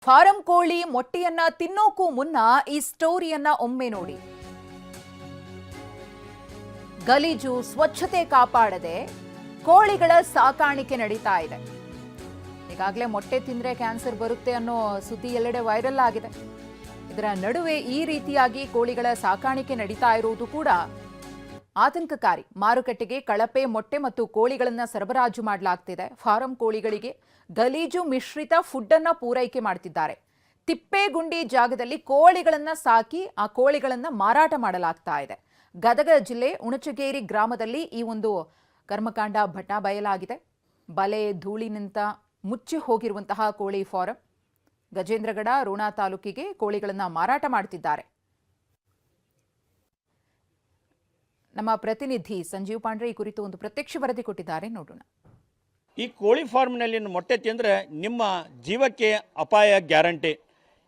Form ಕೋಳಿ ಮೊಟ್ಟೆಯನ್ನ ತಿನ್ನೋಕ್ಕೂ ಮುನ್ನ ಈ ಸ್ಟೋರಿಯನ್ನ ಒಮ್ಮೆ ನೋಡಿ. ಗಲೀಜು ಸ್ವಚ್ಛತೆ ಕಾಪಾಡದೆ ಕೋಳಿಗಳ ಸಾಕಾಣಿಕೆ ನಡೀತಾ ಇದೆ. ಈಗಾಗಲೇ ಮೊಟ್ಟೆ ತಿಂದ್ರೆ ಕ್ಯಾನ್ಸರ್ ಬರುತ್ತೆ ಅನ್ನೋ ಸುದ್ದಿ ಎಲ್ಲೆಡೆ ವೈರಲ್ ಆಗಿದೆ. ಇದರ ನಡುವೆ ಈ ರೀತಿಯಾಗಿ ಕೋಳಿಗಳ ಸಾಕಾಣಿಕೆ ನಡೀತಾ ಇರುವುದು ಕೂಡ ಆತಂಕಕಾರಿ. ಮಾರುಕಟ್ಟೆಗೆ ಕಳಪೆ ಮೊಟ್ಟೆ ಮತ್ತು ಕೋಳಿಗಳನ್ನ ಸರಬರಾಜು ಮಾಡಲಾಗ್ತಿದೆ. ಫಾರಂ ಕೋಳಿಗಳಿಗೆ ಗಲೀಜು ಮಿಶ್ರಿತ ಫುಡ್ ಅನ್ನ ಪೂರೈಕೆ ಮಾಡ್ತಿದ್ದಾರೆ. ತಿಪ್ಪೇಗುಂಡಿ ಜಾಗದಲ್ಲಿ ಕೋಳಿಗಳನ್ನ ಸಾಕಿ ಆ ಕೋಳಿಗಳನ್ನ ಮಾರಾಟ ಮಾಡಲಾಗ್ತಾ ಇದೆ. ಗದಗ ಜಿಲ್ಲೆ ಉಣಚಗೇರಿ ಗ್ರಾಮದಲ್ಲಿ ಈ ಒಂದು ಕರ್ಮಕಾಂಡ ಭಟ್ಟ ಬಯಲಾಗಿದೆ. ಬಲೆ ಧೂಳಿನಿಂದ ಮುಚ್ಚಿ ಹೋಗಿರುವಂತಹ ಕೋಳಿ ಫಾರಂ. ಗಜೇಂದ್ರಗಡ ರೋಣ ತಾಲೂಕಿಗೆ ಕೋಳಿಗಳನ್ನ ಮಾರಾಟ ಮಾಡ್ತಿದ್ದಾರೆ. ನಮ್ಮ ಪ್ರತಿನಿಧಿ ಸಂಜೀವ್ ಪಾಂಡ್ರೆ ಈ ಕುರಿತು ಒಂದು ಪ್ರತ್ಯಕ್ಷ ವರದಿ ಕೊಟ್ಟಿದ್ದಾರೆ, ನೋಡೋಣ. ಈ ಕೋಳಿ ಫಾರ್ಮ್ನಲ್ಲಿ ಮೊಟ್ಟೆ ತಿಂದರೆ ನಿಮ್ಮ ಜೀವಕ್ಕೆ ಅಪಾಯ ಗ್ಯಾರಂಟಿ.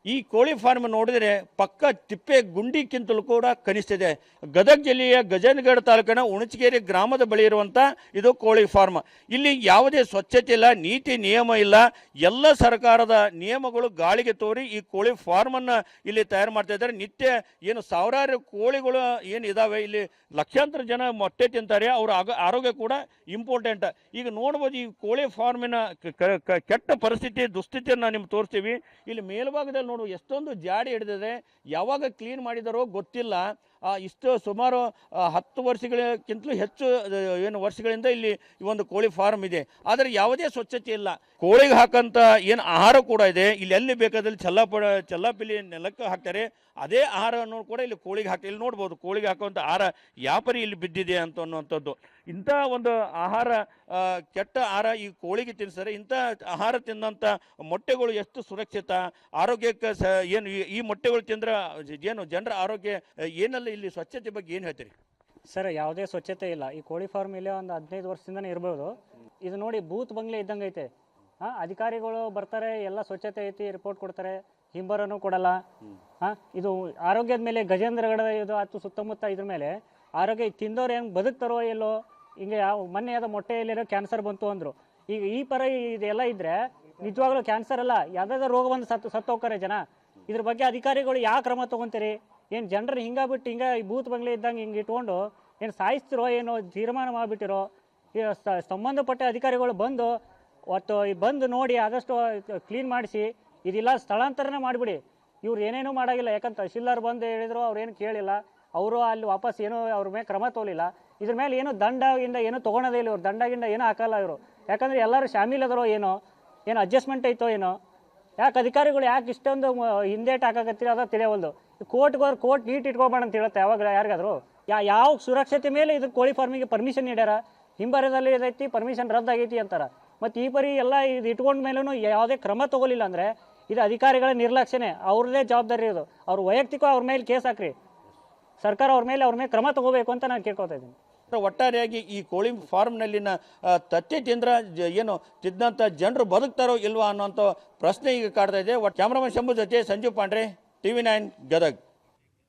ಈ ಕೋಳಿ ಫಾರ್ಮ್ ನೋಡಿದರೆ ಪಕ್ಕ ತಿಪ್ಪೆ ಗುಂಡಿಕ್ಕಿಂತಲೂ ಕೂಡ ಕನಿಷ್ಠಿದೆ. ಗದಗ ಜಿಲ್ಲೆಯ ಗಜೇಂದ್ರಗಡ ತಾಲೂಕಿನ ಉಣಚಗೇರಿ ಗ್ರಾಮದ ಬಳಿ ಇರುವಂಥ ಇದು ಕೋಳಿ ಫಾರ್ಮ್. ಇಲ್ಲಿ ಯಾವುದೇ ಸ್ವಚ್ಛತೆ ಇಲ್ಲ, ನೀತಿ ನಿಯಮ ಇಲ್ಲ. ಎಲ್ಲ ಸರ್ಕಾರದ ನಿಯಮಗಳು ಗಾಳಿಗೆ ತೋರಿ ಈ ಕೋಳಿ ಫಾರ್ಮನ್ನು ಇಲ್ಲಿ ತಯಾರು ಮಾಡ್ತಾ ಇದ್ದಾರೆ. ನಿತ್ಯ ಏನು ಸಾವಿರಾರು ಕೋಳಿಗಳು ಏನು ಇದ್ದಾವೆ, ಇಲ್ಲಿ ಲಕ್ಷಾಂತರ ಜನ ಮೊಟ್ಟೆ ತಿಂತಾರೆ. ಅವರ ಆರೋಗ್ಯ ಕೂಡ ಇಂಪಾರ್ಟೆಂಟ್. ಈಗ ನೋಡ್ಬೋದು ಈ ಕೋಳಿ ಫಾರ್ಮಿನ ಕೆಟ್ಟ ಪರಿಸ್ಥಿತಿ, ದುಸ್ಥಿತಿಯನ್ನು ನಿಮ್ಗೆ ತೋರಿಸ್ತೀವಿ. ಇಲ್ಲಿ ಮೇಲ್ಭಾಗದಲ್ಲಿ ನೋಡು ಎಷ್ಟೊಂದು ಜಾಡಿ ಹಿಡಿದಿದೆ. ಯಾವಾಗ ಕ್ಲೀನ್ ಮಾಡಿದಾರೋ ಗೊತ್ತಿಲ್ಲ. ಇಷ್ಟು ಸುಮಾರು 10 ವರ್ಷಗಳಕ್ಕಿಂತಲೂ ಹೆಚ್ಚು ಏನು ವರ್ಷಗಳಿಂದ ಇಲ್ಲಿ ಈ ಒಂದು ಕೋಳಿ ಫಾರ್ಮ್ ಇದೆ. ಆದರೆ ಯಾವುದೇ ಸ್ವಚ್ಛತೆ ಇಲ್ಲ. ಕೋಳಿಗೆ ಹಾಕಂತ ಏನು ಆಹಾರ ಕೂಡ ಇದೆ. ಇಲ್ಲಿ ಎಲ್ಲಿ ಬೇಕಾದಲ್ಲಿ ಚೆಲ್ಲಾಪಿಲ್ಲಿ ನೆಲಕ್ಕೆ ಹಾಕ್ತಾರೆ. ಅದೇ ಆಹಾರವನ್ನು ಕೂಡ ಇಲ್ಲಿ ಕೋಳಿಗೆ ಹಾಕಿ, ಇಲ್ಲಿ ನೋಡ್ಬೋದು ಕೋಳಿಗೆ ಹಾಕುವಂಥ ಆಹಾರ ಯಾವ ಪರಿ ಇಲ್ಲಿ ಬಿದ್ದಿದೆ ಅನ್ನುವಂಥದ್ದು. ಇಂಥ ಒಂದು ಆಹಾರ, ಕೆಟ್ಟ ಆಹಾರ ಈ ಕೋಳಿಗೆ ತಿನ್ನಿಸ್ತಾರೆ. ಇಂಥ ಆಹಾರ ತಿಂದಂಥ ಮೊಟ್ಟೆಗಳು ಎಷ್ಟು ಸುರಕ್ಷಿತ, ಆರೋಗ್ಯಕ್ಕೆ ಏನು ಈ ಮೊಟ್ಟೆಗಳು ತಿಂದ್ರೆ ಏನು ಜನರ ಆರೋಗ್ಯ ಏನೆಲ್ಲ, ಇಲ್ಲಿ ಸ್ವಚ್ಛತೆ ಬಗ್ಗೆ ಏನು ಹೇಳ್ತೀರಿ ಸರ್? ಯಾವುದೇ ಸ್ವಚ್ಛತೆ ಇಲ್ಲ. ಈ ಕೋಳಿ ಫಾರ್ಮ್ ಇಲ್ಲೇ ಒಂದು 15 ವರ್ಷದಿಂದನೇ ಇರ್ಬೋದು. ಇದು ನೋಡಿ ಬೂತ್ ಬಂಗ್ಲೆ ಇದ್ದಂಗೆ ಐತೆ. ಅಧಿಕಾರಿಗಳು ಬರ್ತಾರೆ, ಎಲ್ಲ ಸ್ವಚ್ಛತೆ ಐತಿ, ರಿಪೋರ್ಟ್ ಕೊಡ್ತಾರೆ, ಹಿಂಬರನೂ ಕೊಡಲ್ಲ. ಇದು ಆರೋಗ್ಯದ ಮೇಲೆ ಗಜೇಂದ್ರಗಡ ಇದು ಆಯ್ತು ಸುತ್ತಮುತ್ತ ಇದ್ರ ಮೇಲೆ ಆರೋಗ್ಯ ತಿಂದವ್ರು ಹೆಂಗೆ ಬದುಕ್ತಾರೋ ಎಲ್ಲೋ. ಹಿಂಗೆ ಮೊನ್ನೆ ಆದ ಮೊಟ್ಟೆಯಲ್ಲಿರೋ ಕ್ಯಾನ್ಸರ್ ಬಂತು ಅಂದರು. ಈಗ ಈ ಪರ ಇದೆಲ್ಲ ಇದ್ದರೆ ನಿಜವಾಗ್ಲೂ ಕ್ಯಾನ್ಸರ್ ಅಲ್ಲ, ಯಾವುದಾದ್ರೂ ರೋಗ ಬಂದು ಸತ್ತು ಹೋಗ್ತಾರೆ ಜನ. ಇದ್ರ ಬಗ್ಗೆ ಅಧಿಕಾರಿಗಳು ಯಾವ ಕ್ರಮ ತೊಗೊತೀರಿ? ಏನು ಜನರನ್ನ ಹಿಂಗಾಗ್ಬಿಟ್ಟು ಹಿಂಗೆ ಈ ಬೂತ್ ಬಂಗ್ಲೆ ಇದ್ದಂಗೆ ಹಿಂಗೆ ಇಟ್ಕೊಂಡು ಏನು ಸಾಯಿಸ್ತಿರೋ ಏನೋ ತೀರ್ಮಾನ ಮಾಡಿಬಿಟ್ಟಿರೋ? ಈ ಸಂಬಂಧಪಟ್ಟ ಅಧಿಕಾರಿಗಳು ಬಂದು ಬಂದು ನೋಡಿ ಆದಷ್ಟು ಕ್ಲೀನ್ ಮಾಡಿಸಿ, ಇದಿಲ್ಲ ಸ್ಥಳಾಂತರನೇ ಮಾಡಿಬಿಡಿ. ಇವ್ರು ಏನೇನೂ ಮಾಡೋಂಗಿಲ್ಲ. ಯಾಕಂತ ತಹಶೀಲ್ದಾರ್ ಬಂದು ಹೇಳಿದ್ರು, ಅವ್ರೇನು ಕೇಳಿಲ್ಲ. ಅವರು ಅಲ್ಲಿ ವಾಪಸ್ ಏನೋ ಅವ್ರ ಮೇಲೆ ಕ್ರಮ ತೋಲಿಲ್ಲ. ಇದ್ರ ಮೇಲೆ ಏನು ದಂಡಗಿಂದ ಏನೂ ತೊಗೊಳೋದೇ ಇಲ್ಲ ಇವ್ರು. ದಂಡಗಿಂದ ಏನೂ ಹಾಕಲ್ಲ ಇವರು. ಯಾಕಂದರೆ ಎಲ್ಲರೂ ಶಾಮೀಲದರೋ ಏನು ಅಡ್ಜಸ್ಟ್ಮೆಂಟ್ ಐತೋ ಏನೋ. ಯಾಕೆ ಅಧಿಕಾರಿಗಳು ಯಾಕೆ ಇಷ್ಟೊಂದು ಹಿಂದೇಟು ಹಾಕಾಕತ್ತೀರಿ ಅದು ತಿಳಿಯವಲ್ದು. ಕೋರ್ಟ್ ನೀಟ್ ಇಟ್ಕೊಬೇಡ ಅಂತ ಹೇಳುತ್ತೆ ಯಾವಾಗ ಯಾರಿಗಾದ್ರು. ಯಾವ ಸುರಕ್ಷತೆ ಮೇಲೆ ಇದು ಕೋಳಿ ಫಾರ್ಮಿಗೆ ಪರ್ಮಿಷನ್ ನೀಡ್ಯಾರ? ಹಿಂಬರದಲ್ಲಿ ಇದೈತಿ, ಪರ್ಮಿಷನ್ ರದ್ದಾಗೈತಿ ಅಂತಾರೆ. ಮತ್ತು ಈ ಪರಿ ಎಲ್ಲ ಇದು ಇಟ್ಕೊಂಡ ಮೇಲೂ ಯಾವುದೇ ಕ್ರಮ ತೊಗೊಲಿಲ್ಲ ಅಂದರೆ ಇದು ಅಧಿಕಾರಿಗಳ ನಿರ್ಲಕ್ಷ್ಯನೇ. ಅವ್ರದ್ದೇ ಜವಾಬ್ದಾರಿ ಇದು. ಅವ್ರು ವೈಯಕ್ತಿಕ ಅವ್ರ ಮೇಲೆ ಕೇಸ್ ಹಾಕ್ರಿ. ಸರ್ಕಾರ ಅವ್ರ ಮೇಲೆ ಕ್ರಮ ತಗೋಬೇಕು ಅಂತ ನಾನು ಕೇಳ್ಕೊತಾ ಇದ್ದೀನಿ. ಒಟ್ಟಾರೆಯಾಗಿ ಈ ಕೋಳಿ ಫಾರ್ಮ್ನಲ್ಲಿನ ತತ್ತೆ ತಿಂದ್ರೆ ಏನು ತಿಂದಂಥ ಜನರು ಬದುಕ್ತಾರೋ ಇಲ್ವಾ ಅನ್ನೋಂಥ ಪ್ರಶ್ನೆ ಈಗ ಕಾಡ್ತಾ ಇದೆ. ಕ್ಯಾಮ್ರಾಮನ್ ಶಂಭು ಜೊತೆ ಸಂಜೀವ್ ಪಾಂಡ್ರೆ, TV9 ಗದಗ್.